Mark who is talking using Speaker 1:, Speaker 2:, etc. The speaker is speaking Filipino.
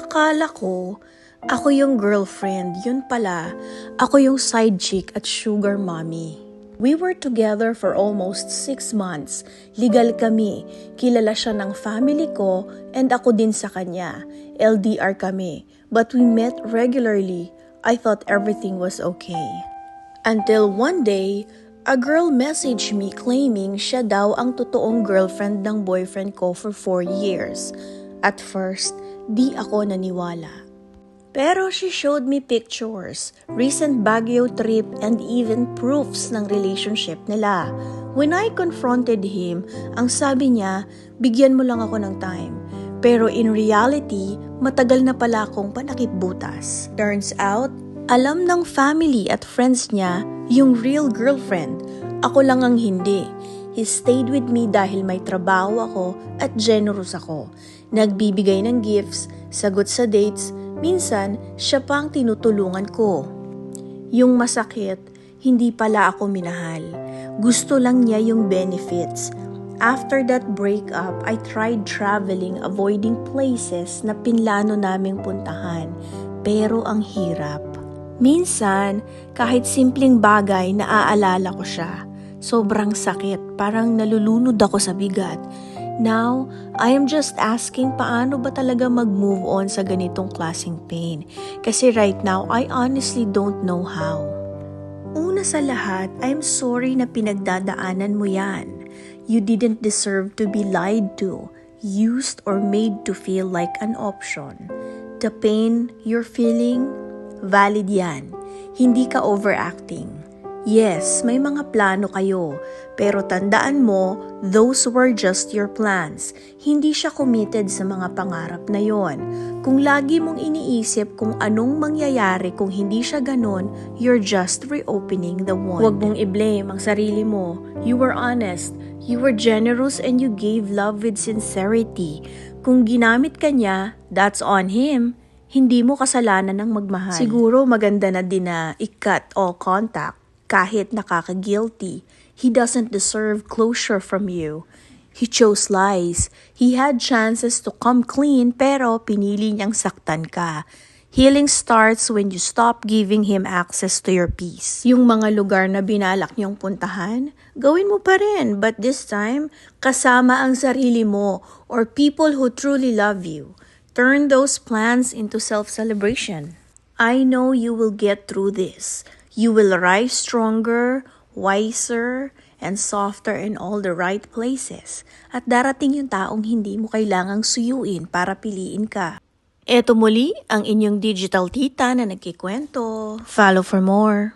Speaker 1: Akala ko, ako yung girlfriend, yun pala, ako yung side chick at sugar mommy. We were together for almost 6 months. Legal kami. Kilala siya ng family ko and ako din sa kanya. LDR kami. But we met regularly. I thought everything was okay. Until one day, a girl messaged me claiming siya daw ang totoong girlfriend ng boyfriend ko for 4 years. At first, di ako naniwala. Pero she showed me pictures, recent Baguio trip, and even proofs ng relationship nila. When I confronted him, ang sabi niya, bigyan mo lang ako ng time. Pero in reality, matagal na pala akong panakipbutas. Turns out, alam ng family at friends niya yung real girlfriend. Ako lang ang hindi. He stayed with me dahil may trabaho ako at generous ako. Nagbibigay ng gifts, sagot sa dates, minsan siya pa ang tinutulungan ko. Yung masakit, hindi pala ako minahal. Gusto lang niya yung benefits. After that breakup, I tried traveling, avoiding places na pinlano naming puntahan. Pero ang hirap. Minsan, kahit simpleng bagay naaalala ko siya. Sobrang sakit, parang nalulunod ako sa bigat. Now, I am just asking paano ba talaga mag-move on sa ganitong klaseng pain. Kasi right now, I honestly don't know how. Una sa lahat, I'm sorry na pinagdadaanan mo yan. You didn't deserve to be lied to, used or made to feel like an option. The pain you're feeling, valid yan. Hindi ka overacting. Yes, may mga plano kayo, pero tandaan mo, those were just your plans. Hindi siya committed sa mga pangarap na yon. Kung lagi mong iniisip kung anong mangyayari kung hindi siya ganon, you're just reopening the wound. Huwag mong i-blame ang sarili mo. You were honest, you were generous, and you gave love with sincerity. Kung ginamit ka niya, that's on him. Hindi mo kasalanan ng magmahal. Siguro maganda na din na i-cut all contact. Kahit nakaka-guilty, he doesn't deserve closure from you. He chose lies. He had chances to come clean pero pinili niyang saktan ka. Healing starts when you stop giving him access to your peace. Yung mga lugar na binalak niyong puntahan, gawin mo pa rin, but this time, kasama ang sarili mo or people who truly love you. Turn those plans into self-celebration. I know you will get through this. You will rise stronger, wiser, and softer in all the right places. At darating yung taong hindi mo kailangang suyuin para piliin ka. Eto muli ang inyong digital tita na nagkikwento. Follow for more.